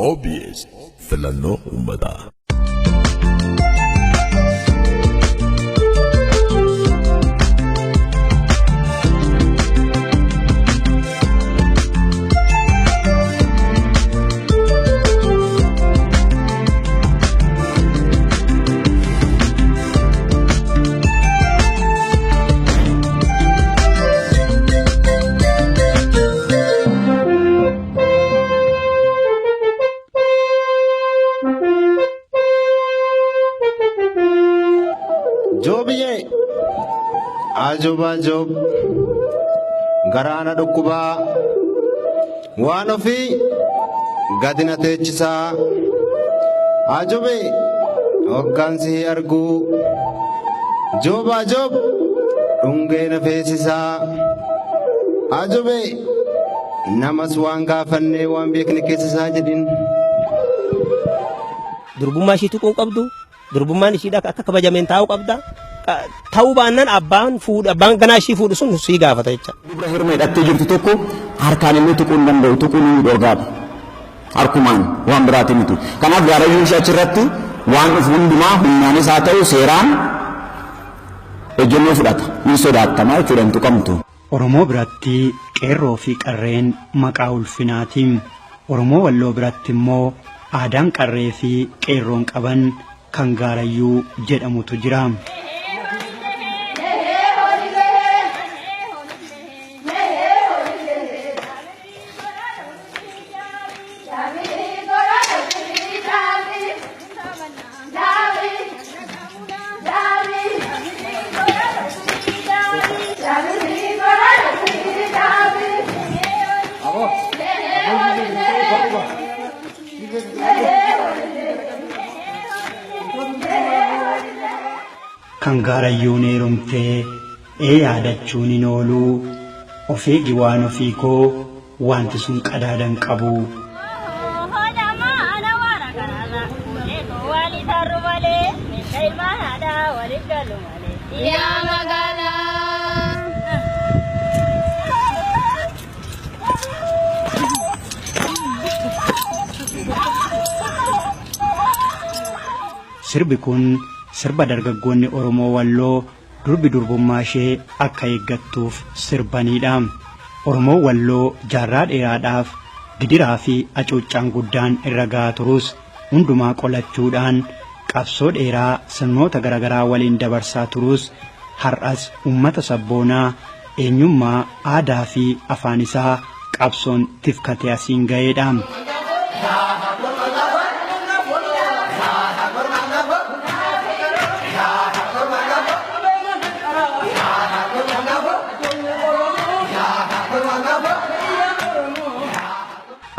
OBS filannoo uummataa. Job ye ajoba job garana dhukuba waan ofi gadina teechisa ajobe hoggansi argu joba job dhungeena feesisa ajobe namas waan gaafanne waan beekne keessa jedhin durbummaa ishiitu qon qabdu durbummaan ishiidha akka kabajameen taa'u qabda ta'uu baannaan abbaan ganaa ishii fuudhu sun sii gaafata jecha dubra hirma hidhattee jirtu tokko harkaan inni tuquun danda'u tuquun dhorgaadha harkumaan waan biraati miti kanaaf gaarayyuu ishee achirratti waan dhufu hundumaa humnaanis haa ta'u seeraan ejjennoo fudhata ni sodaatamaa jechuudha hin tuqamtu. Oromoo biratti qeerroo fi qarreen maqaa ulfinaatiin Oromoo Walloo biratti immoo aadaan qarree fi qeerroon qaban kan gaarayyuu jedhamutu jira. Kan gaarayyuun heerumtee yaadachuun hin oolu ofii waan ofii koo wanti sun qadaadan qabu. Sirbi kun sirba dargaggoonni Oromoo Walloo durbi durbummaa ishee akka eeggattuuf sirbanidha. Oromoo Walloo jaarraa dheeraadhaaf gidiraa fi acuuccaan guddaan irra gahaa turus hundumaa qolachuudhaan qabsoo dheeraa sirnoota garaagaraa waliin dabarsaa turus har'as uummata sabboonaa eenyummaa aadaa fi afaan isaa qabsoon tifkatee asiin ga'eedha.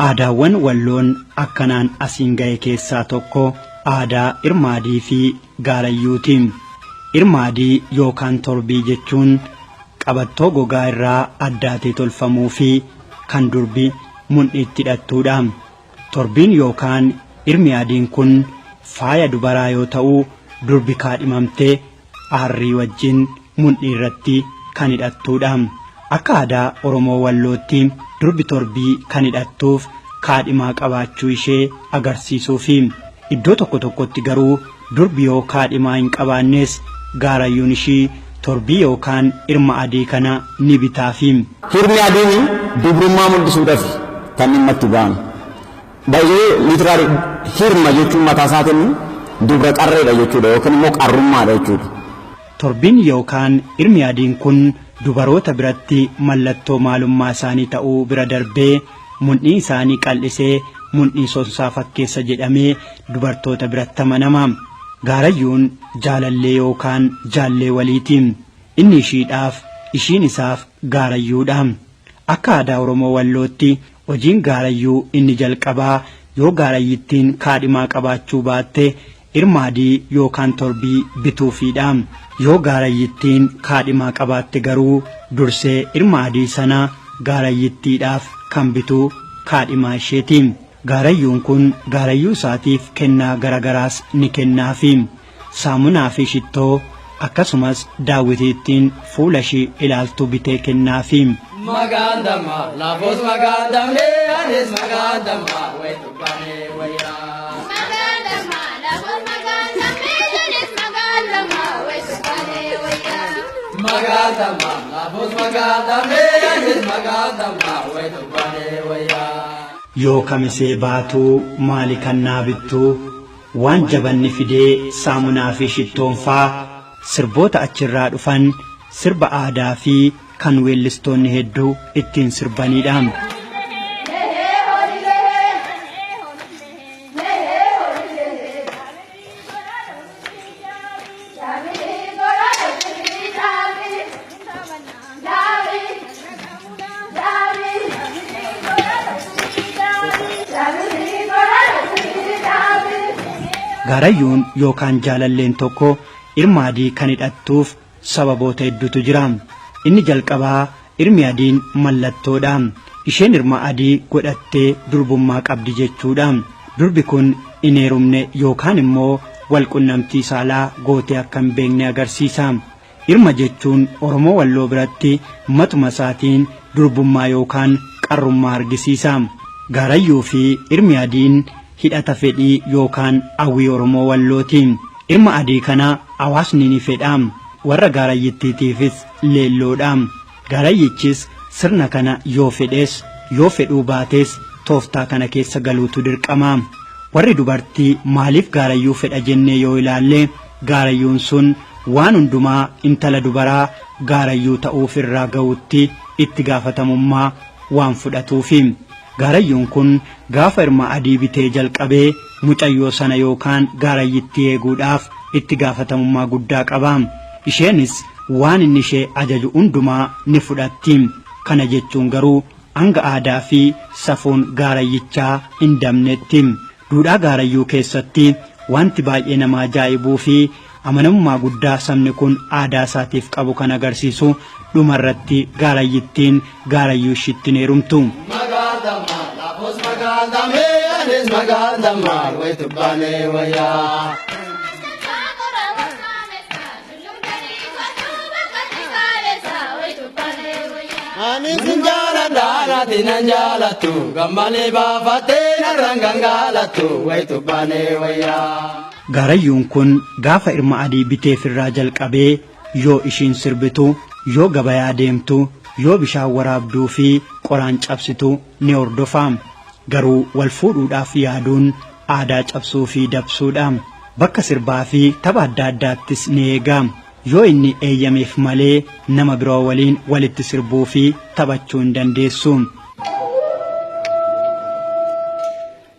Aadaawwan Walloon akkanaan asiin ga'e keessaa tokko aadaa irmaadii fi gaarayyuuti. Irmaadii yookaan torbii jechuun qabattoo gogaa irraa addaatee tolfamuu fi kan durbi mudhiitti hidhattuudha. Torbiin yookaan irmaadiin kun faaya dubaraa yoo ta'u durbi kaadhimamtee aarrii wajjin mudhii irratti kan hidhattuudha. Akka aadaa Oromoo Wallootti durbi torbii kan hidhattuuf kaadhimaa qabaachuu ishee agarsiisuufi iddoo tokko tokkotti garuu durbi yoo kaadhimaa hin qabaannes gaarayyuun ishii torbii yookaan irma adii kana ni bitaafi. Hirmi adiin dubrummaa mul'isuudhaaf kan dhimma itti ba'an. Baay'ee litiraali hirma jechuun mataa isaatiin dubra qarreedha jechuudha yookaan immoo qarrummaadha jechuudha. Torbiin yookaan irmi adiin kun dubaroota biratti mallattoo maalummaa isaanii ta'uu bira darbee mudhii isaanii qal'isee mudhii sonsaa fakkeessa jedhamee dubartoota biratti amanama. Gaarayyuun jaalallee yookaan jaallee waliitiin inni ishiidhaaf ishiin isaaf gaarayyuudha. Akka aadaa Oromoo Wallootti hojiin gaarayyuu inni jalqabaa yoo gaarayyittiin kaadhimaa qabaachuu baatte irmaadii yookaan torbii bituufiidha. Yoo gaarayyittiin kaadhimaa qabaatte garuu dursee irmaadii sana gaarayyittiidhaaf kan bituu kaadhimaa isheetiin. Gaarayyuun kun gaarayyuu isaatiif kennaa garagaraas ni kennaafi. Saamunaa fi shittoo akkasumas daawwitiittiin fuula ishee ilaaltuu bitee kennaafi. Magandama, lafos magandamne, anis magandama, way tupane waya. Magandama, lafos magandamne, anis magandama, way tupane waya. Magandama, lafos magandamne, anis magandama, way tupane waya. Yoo kamisee baatuu maali kannaa bittuu waan jabanni fidee saamunaa fi shittoonfaa sirboota achirraa dhufan sirba aadaa fi kan weellistoonni hedduu ittiin sirbaniidha. Gaarayyuun yookaan jaalalleen tokko ilma adii kan hidhattuuf sababoota hedduutu jira. Inni jalqabaa ilmi adiin mallattoodha. Isheen ilma adii godhattee durbummaa qabdi jechuudha. Durbi kun hin heerumne yookaan immoo walqunnamtii saalaa gootee akka hin beekne agarsiisa. Ilma jechuun Oromoo Walloo biratti matuma isaatiin durbummaa yookaan qarrummaa argisiisa. Gaarayyuu fi ilmi adiin hidhata fedhii yookaan hawwii Oromoo Wallootiin. Ilma adii kana hawaasni ni fedha. Warra gaarayyittiitiifis leelloodha. Gaarayyichis sirna kana yoo fedhees yoo fedhuu baates tooftaa kana keessa galuutu dirqama. Warri dubartii maaliif gaarayyuu fedha jennee yoo ilaalle gaarayyuun sun waan hundumaa intala dubaraa gaarayyuu ta'uuf irraa ga'utti itti gaafatamummaa waan fudhatuufi. Gaarayyuun kun gaafa ilma adii bitee jalqabee mucayyoo sana yookaan gaarayyitti eeguudhaaf itti gaafatamummaa guddaa qaba. Isheenis waan inni ishee ajaju hundumaa ni fudhatti. Kana jechuun garuu hanga aadaa fi safuun gaarayyichaa hin dabnetti. Duudhaa gaarayyuu keessatti wanti baay'ee nama ajaa'ibuu fi amanamummaa guddaa sabni kun aadaa isaatiif qabu kan agarsiisu dhumarratti gaarayyittiin gaarayyuu ishiitti hin heerumtu. Magandama, lafos magandamne, anis magandama, way tupane waya. Anis njaalladha tinan jaallattu gammalee baafattee narraan gangaalattu way tupane waya. Gaarayyuun kun gaafa ilma adii biteef irraa jalqabee yoo ishiin sirbitu yoo gabayaa deemtu yoo bishaan waraabduu fi qoraan cabsitu ni hordofa. Garuu wal fuudhuudhaaf yaaduun aadaa cabsuu fi dabsuudha. Bakka sirbaa fi tapha adda addaattis ni eega. Yoo inni eeyyameef malee nama biroo waliin walitti sirbuu fi taphachuu hin dandeessu.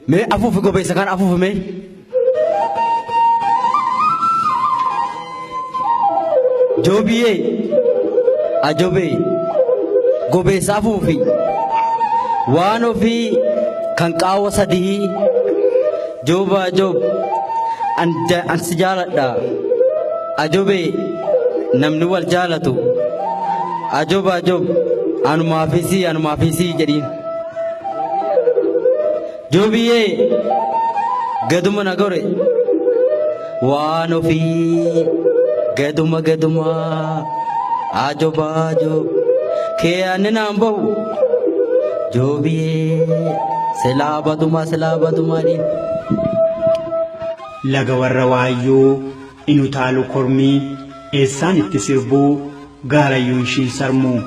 Mee afuufi gobeessa kan afuufi mee? Joobiyee, ajobee, gobeessa afuufi waan ofii kan qaawwa sadii jooba ajoob ansi jaaladha. Ajobee namni wal jaalatu ajoba ajob anumaafisii jedhiin. Joobiyee gaduma na gore waan ofii gaduma ajoba ajob kee ani naan bahu joobiyee silaa baduma dhiin. Laga warra waayyuu inu taalu kormii eessaan itti sirbuu gaarayyuun ishiin sarmuu.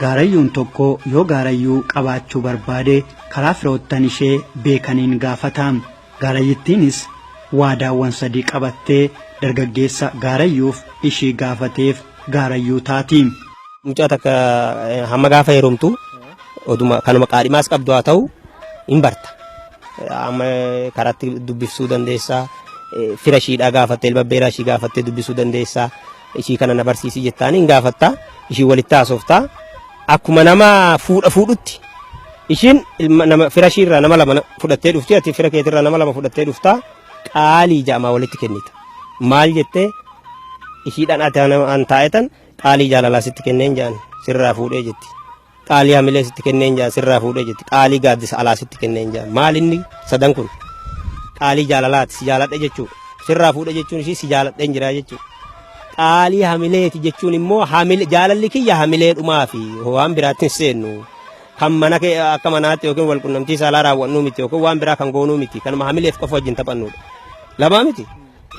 Gaarayyuun tokko yoo gaarayyuu qabaachuu barbaade karaa firoottan ishee beekaniin gaafata. Gaarayyittiinis waadaawwan sadii qabattee dargaggeessa gaarayyuuf ishii gaafateef gaarayyuu taati. Mucaa takka hamma gaafa heerumtu oduma kanuma qaadhimaas qabdu haa ta'u hin barta. Amma karaatti dubbisuu dandeessaa. Fira ishiidhaa gaafattee ilma beeraa ishii gaafattee dubbisuu dandeessaa. Ishii kana na barsiisi jettaanii hin gaafattaa. Ishii walitti haasoftaa. Akkuma nama fuudhutti. Ishiin fira ishiirraa nama lama fudhattee dhufti. Ati fira keetirraa nama lama fudhattee dhuftaa. Qaalii ja'amaa walitti kennita. Maal jettee ishiidhaan ati an taa'etan qaalii jaalalaa sitti kenneen jedhan sirraa fuudhee jetti. qaalii hamilee sitti kenneen jaa sirraa fuudhee jetti qaalii gaaddisa alaa sitti kenneen jaa maal inni sadan kun qaalii jaalalaati si jaaladhe jechuudha sirraa fuudhee jechuun ishii si jaaladheen jira jechuudha qaalii hamileeti jechuun immoo jaalalli kiyya hamilee dhumaa fi waan biraatti hin seennu kan mana kee akka manaatti yookiin wal qunnamtii saalaa raawwannuu miti yookiin waan biraa kan goonuu miti kanuma hamileef qofa wajjin taphannudha lamaa miti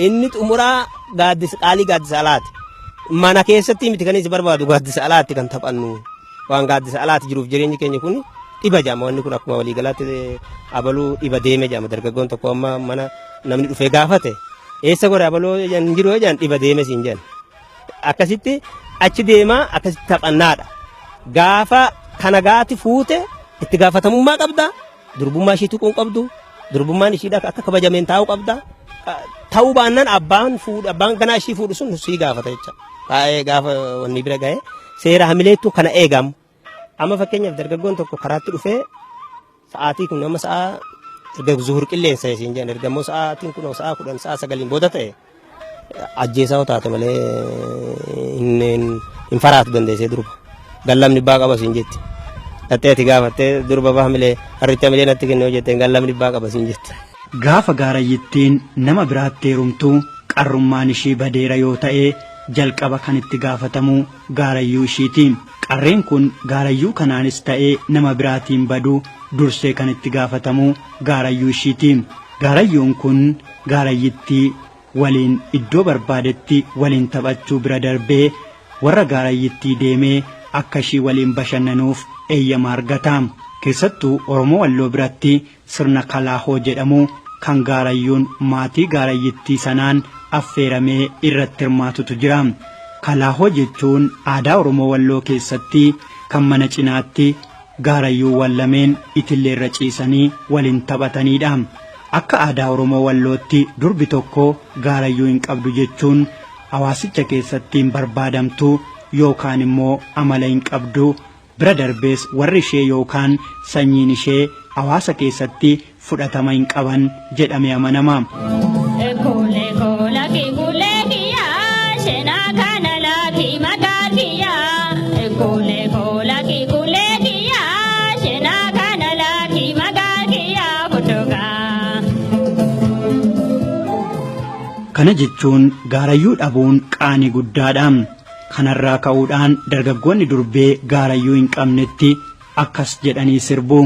inni xumuraa qaalii gaaddisa alaati mana keessatti miti kan isin barbaadu gaaddisa alaatti kan taphannu waan gaaddisa alaatti jiruuf jireenyi keenya kun dhiba jaama wanni kun akkuma walii galaatti abaluu dhiba deeme jaama dargaggoon tokko amma mana namni dhufee gaafate eessa gore abaloo hin jiru jaan dhiba deeme siin jedhan akkasitti achi deemaa akkasitti taphannaadha gaafa kana gaati fuute itti gaafatamummaa qabda durbummaa ishii tuquun qabdu durbummaan ishiidha akka kabajameen taa'uu qabda ta'uu baannaan abbaan ganaa ishii fuudhu sun sii gaafata jecha taa'ee gaafa wanni bira ga'e seera hamileettu kana eegamu amma fakkeenyaaf dargaggoon tokko karaatti dhufee sa'aatii kun amma sa'a erga zuhur qilleensa isiin jedhan erga immoo sa'aatiin kun sa'a 10 sa'a 9 booda ta'e ajjeesaa taate malee hin faraatu dandeessee durba gallamni baa qaba siin jetti dhattee gaafattee durba hamilee harritti hamilee natti kennee jettee gallamni baa qaba siin jetti. Gaafa gaarayyittiin nama biraatti heerumtu qarrummaan ishii badeera yoo ta'e jalqaba kan itti gaafatamu gaarayyuu ishiiti. Qarreen kun gaarayyuu kanaanis ta'ee nama biraatiin badu dursee kan itti gaafatamu gaarayyuu ishiiti. Gaarayyuun kun gaarayyittii waliin iddoo barbaadetti waliin taphachuu bira darbee warra gaarayyittii deemee akka ishii waliin bashannanuuf eeyyama argata. Keessattuu Oromoo Walloo biratti sirna kalaahoo jedhamu kan gaarayyuun maatii gaarayyittii sanaan affeeramee irratti hirmaatutu jira. Kalaahoo jechuun aadaa Oromoo Walloo keessatti kan mana cinaatti gaarayyuuwwan lameen itillee irra ciisanii waliin taphatanidha. Akka aadaa Oromoo Wallootti durbi tokko gaarayyuu hin qabdu jechuun hawaasicha keessatti hin barbaadamtu yookaan immoo amala hin qabdu. Bira darbees warri ishee yookaan sanyiin ishee hawaasa keessatti fudhatama hin qaban jedhamee amanama. Kana jechuun gaarayyuu dhabuun qaanii guddaadha. Kanarraa ka'uudhaan dargaggoonni durbee gaarayyuu hin qabnetti akkas jedhanii sirbu.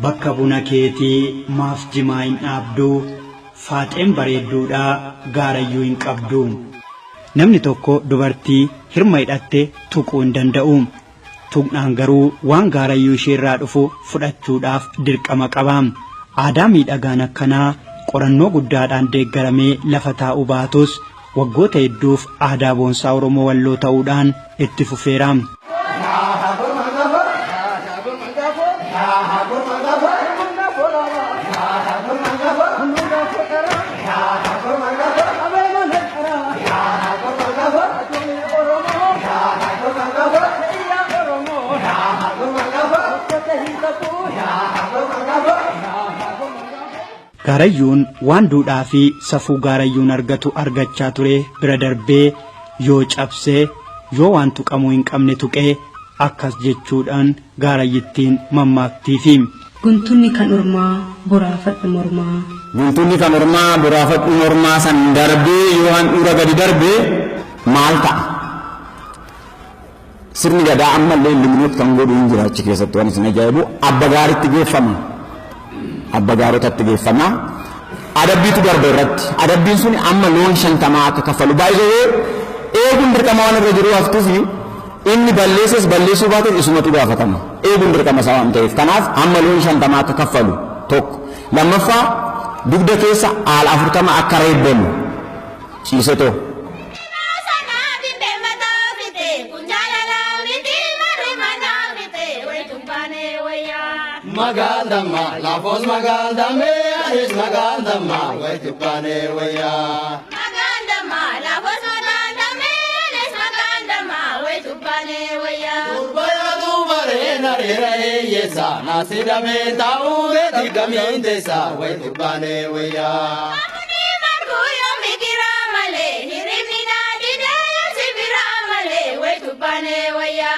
Bakka buna keetii maaf jimaa hin dhaabdu faaxeen bareedduudhaa gaarayyuu hin qabdu. Namni tokko dubartii hirma hidhatte tuquu hin danda'u. Tuqnaan garuu waan gaarayyuu isheerraa dhufu fudhachuudhaaf dirqama qaba. Aadaa miidhagaan akkanaa qorannoo guddaadhaan deeggaramee lafa taa'uu baatus waggoota hedduuf aadaa boonsaa Oromoo Walloo ta'uudhaan itti fufeera. Gaarayyuun waan duudhaa fi safuu gaarayyuun argatu argachaa ture bira darbee yoo cabsee yoo waan tuqamuu hin qabne tuqee akkas jechuudhaan gaarayyittiin mammaaktiifi. Guntunni kan ormaa boraafadhu mormaa. Guntunni kan ormaa boraafadhu mormaa san darbee yoo handhuura gadi darbee maal ta'a? Sirni gadaa ammallee limnoot kan godhu hin jira achi keessatti waan isin ajaa'ibu abba gaaritti geeffama. Abba gaarotatti geeffama. Adabbiitu darbe irratti adabbiin sun amma loon 50 akka kaffalu baay'ee eeguun dirqama waan irra jiru haftuuf inni balleessuu baates isumatu gaafatama. Eeguun dirqama isaa waan ta'eef kanaaf amma loon 50 akka kaffalu tokko. Lammaffaa dugda keessa haala 40 akka reebbamu ciisetoo. Magaldama, la voz magaldame, anis magaldama, way tupane waya. Magandama, la voz magandame, anis magandama, way tupane waya. Turbaya tubare narira yesa, nasidame tau beti kamindesa, way tupane waya. Amuni marguyo mikira male, hirimina dide sibira male, way tupane waya.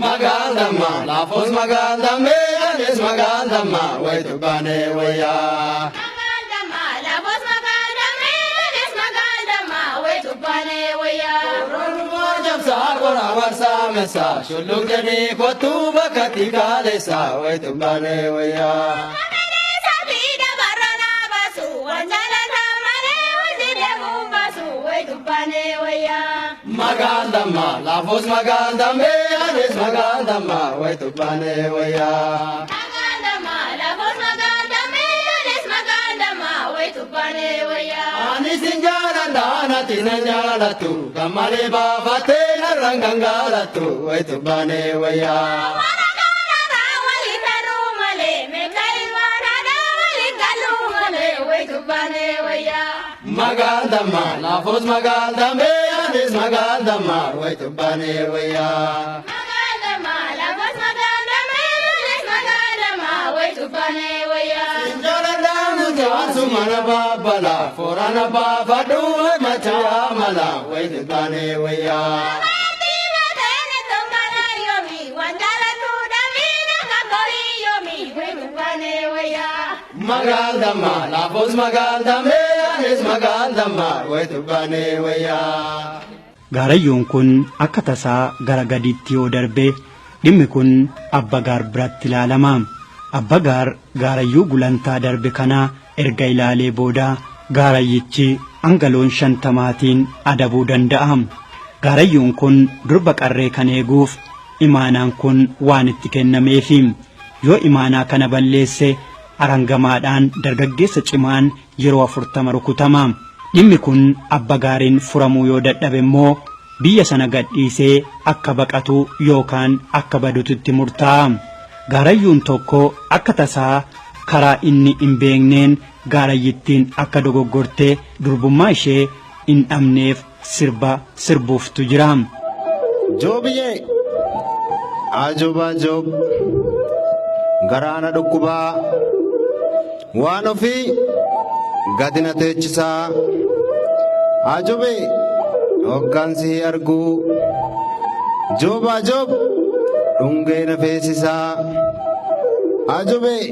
magaldamma lafos magaldame anis magaldamma waitu bane waya Magaldamma lafos magaldame anis magaldamma waitu bane waya Jamsa gora warsa mesa shuluk jadi kotu bakati kalesa waitu bane waya Sabida barana basu wanjala tamare wajide basu waitu bane waya magaldamma lafos magaldame anis magaldamma waitu bane waya Magaldamma lafos magaldame anis magaldamma waitu bane waya anis injalanda natina jalatu kamale bafate narangangalatu waitu bane waya magaldamma lafos magaldame anis magaldamma waitu bane waya injalanda jasu mana babala forana babadu machaya mala waitu bane waya magaldamma lafos magaldame anis magaldamma waitu bane waya Gaarayyoon kun akka tasaa gara gadiitti yoo darbe dhimmi kun abba gaar biratti ilaalama. Abba gaar gaarayyuu gulantaa darbe kana erga ilaalee booda gaarayyichi angaloon 50 adabuu danda'a. Gaarayyoon kun durba qarree kan eeguuf imaanaan kun waan itti kennameefi yoo imaanaa kana balleesse arangamaadhaan dargaggeessa cimaan yeroo 40 rukutama. Dhimmi kun abba gaariin furamuu yoo dadhabe immoo biyya sana gadhiisee akka baqatu yookaan akka badututti murtaa'a. Gaarayyuun tokko akka tasaa karaa inni hin beekneen gaarayyittiin akka dogoggortee durbummaa ishee hin dhabneef sirba sirbuuftu jira. Joobiyyee ajoobaa joob garaana dhukkubaa waan ofii gadina teechisaa ajoobee hoggansi arguu joobaa joob dhungee na feesisaa ajoobee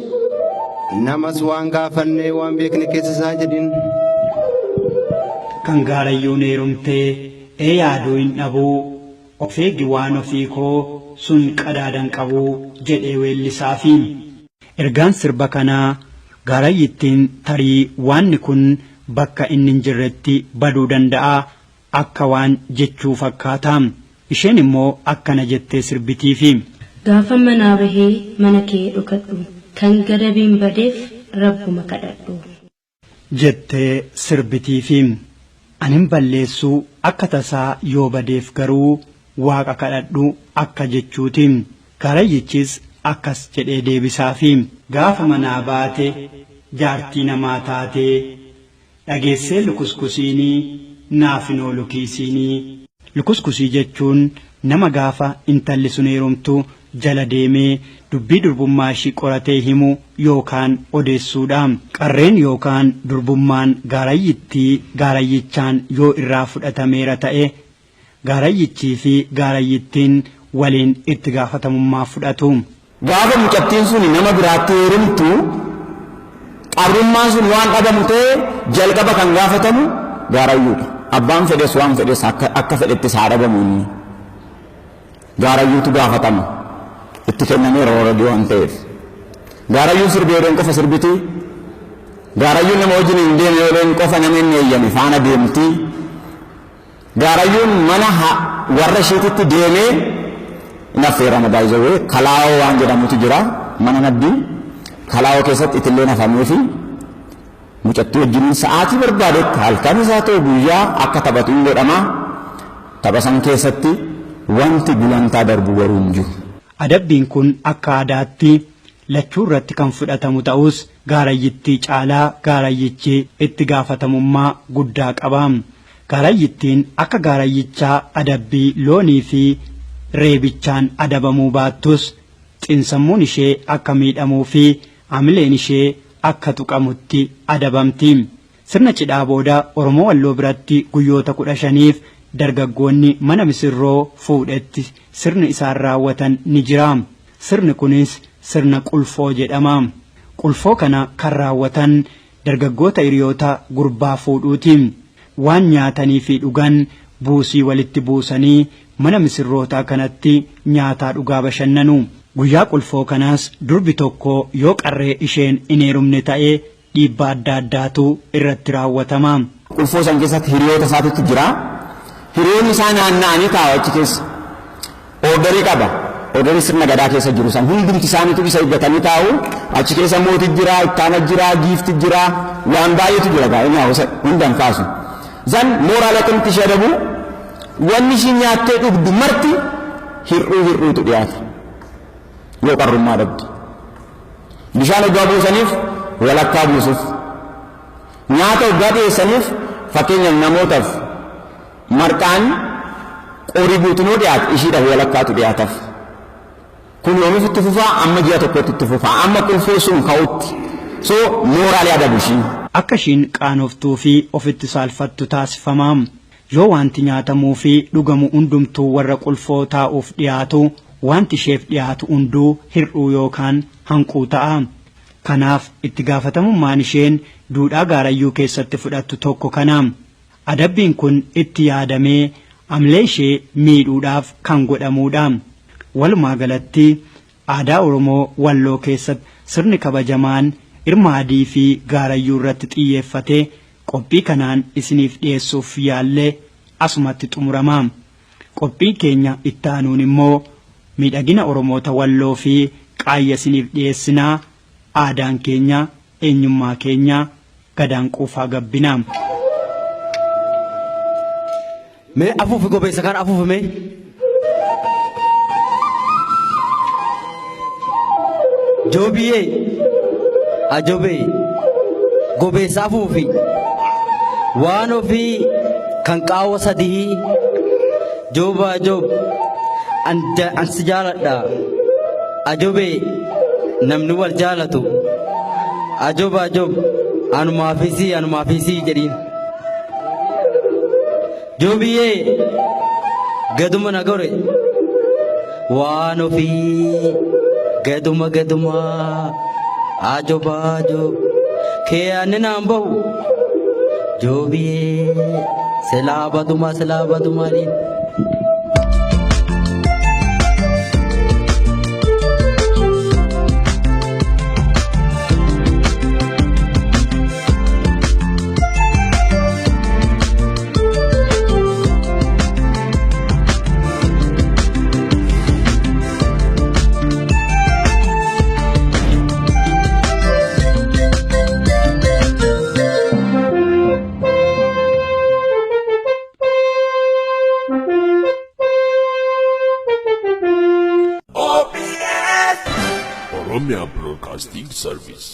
namas waan gaafannee waan beekne keessisaa jedhin. Kan gaarayyuun heerumtee yaaduu hin dhabuu of eegi waan ofii koo sun qadaadan qabuu jedhee weellisaafi. Ergaan sirba kanaa gaarayyittiin tarii waanni kun bakka inni hin jirretti baduu danda'a akka waan jechuu fakkaata. Isheen immoo akkana jettee sirbitiifi. Gaafa manaa bahee mana kee dhokadhu kan gadabiin badeef rabbuma kadhadhu. Jettee sirbitiifi. Anin balleessuu akka tasaa yoo badeef garuu waaqa kadhadhu akka jechuuti. Gaarayyichis akkas jedhee deebisaafi. Gaafa manaa baate jaartii namaa taatee dhageessee lukuskusiinii naafinoo lukiisiinii. Lukuskusii jechuun nama gaafa intalli sun heerumtu jala deemee dubbii durbummaa ishii qoratee himu yookaan odeessuudha. Qarreen yookaan durbummaan gaarayyittii gaarayyichaan yoo irraa fudhatameera ta'e gaarayyichii fi gaarayyittiin waliin itti gaafatamummaa fudhatu. Gaafa mucattiin sun nama biraatti heerumtu qabrummaan sun waan dhabamu ta'e jalqaba kan gaafatamu gaarayyuudha. Abbaan fedhes waan fedhes akka fedhetti isaa dhabamu inni gaarayyuutu gaafatama itti kennamee roorradii waan ta'eef. Gaarayyuun sirbeedhaan qofa sirbiti. Gaarayyuun nama wajjin hin deemne yoo qofa nama hin eeyyame faana deemti. Gaarayyuun mana warra isheetitti deemee naffeerama baay'ee kalaawoo waan jedhamutu jira mana naddii kalaawoo keessatti itillee nafameefi mucattii wajjin sa'aatii barbaadetti halkan isaa ta'u guyyaa akka taphatu hin godhama. Tapha san keessatti wanti gulantaa darbu garuu hin jiru. Adabbiin kun akka aadaatti lachuu irratti kan fudhatamu ta'us gaarayyittii caalaa gaarayyichi itti gaafatamummaa guddaa qaba. Gaarayyittiin akka gaarayyichaa adabbii loonii fi reebichaan adabamuu baattus xinsammuun ishee akka miidhamuu fi amileen ishee akka tuqamutti adabamti. Sirna cidhaa booda Oromoo Walloo biratti guyyoota 15f dargaggoonni mana misirroo fuudhetti sirni isaan raawwatan ni jira. Sirni kunis sirna qulfoo jedhama. Qulfoo kana kan raawwatan dargaggoota hiriyoota gurbaa fuudhuuti. Waan nyaatanii fi dhugan buusii walitti buusanii mana misirrootaa kanatti nyaataa dhugaa bashannanu. Guyyaa qulfoo kanaas durbi tokko yoo qarree isheen hin heerumne ta'ee dhiibbaa adda addaatu irratti raawwatama. Qulfoo san keessatti hiriyoota isaatitti jira. Hiriyoonni isaa naanna'anii taa'u achi keessa. Ordarii qaba. Ordarii sirna gadaa keessa jiru san hundumti isaaniitu isa eeggatanii taa'u. Achi keessa mootii jira, ittaana jira, giifti jira, waan baay'eetu jira gaa'inaa hundaan kaasu. Zan mooraala kamti ishee dhabu wanni ishii nyaattee dhugdu marti hir'uutu dhiyaata. Yoo qarrummaa dhabdi. Bishaan hoggaa buusaniif walakkaa buusuuf. Nyaata hoggaa dhiyeessaniif fakkeenyaaf namootaaf marqaan qorii guutunuu dhiyaata ishiidhaaf walakkaatu dhiyaataaf. Kun yoomiif itti fufaa amma ji'a tokkotti itti fufaa amma qulfoo sun ka'utti soo mooraalee adabu ishii. Akka ishiin qaanoftuu fi ofitti saalfattu taasifama. Yoo wanti nyaatamuu fi dhugamu hundumtuu warra qulfoo taa'uuf dhiyaatu wanti isheef dhiyaatu hunduu hir'uu yookaan hanquu ta'a. Kanaaf itti gaafatamummaan isheen duudhaa gaarayyuu keessatti fudhattu tokko kana. Adabbiin kun itti yaadamee amlee ishee miidhuudhaaf kan godhamuudha. Walumaa galatti aadaa Oromoo Walloo keessatti sirni kabajamaan irma adii fi gaarayyuu irratti xiyyeeffatee qophii kanaan isiniif dhiyeessuuf yaallee asumatti xumurama. Qophiin keenya itti aanuun immoo miidhagina Oromoota Walloo fi qaayya isiniif dhiyeessinaa. Aadaan keenya eenyummaa keenya gadaan quufaa gabbinaa. Mee afuufi gobeessa kan afuufime. Joobiyee ajobee gobeessa afuufi waan ofii kan qaawwa sadii jooba ajoob ansi jaaladha ajobee namni wal jaalatu ajooba ajoob anumaafisii jedhiin. Joobiyee gaduma na gore waan ofii gaduma ajooba ajoob kee ani naan bahu joobiyee silaa baduma dhiin. Oromia Broadcasting Service.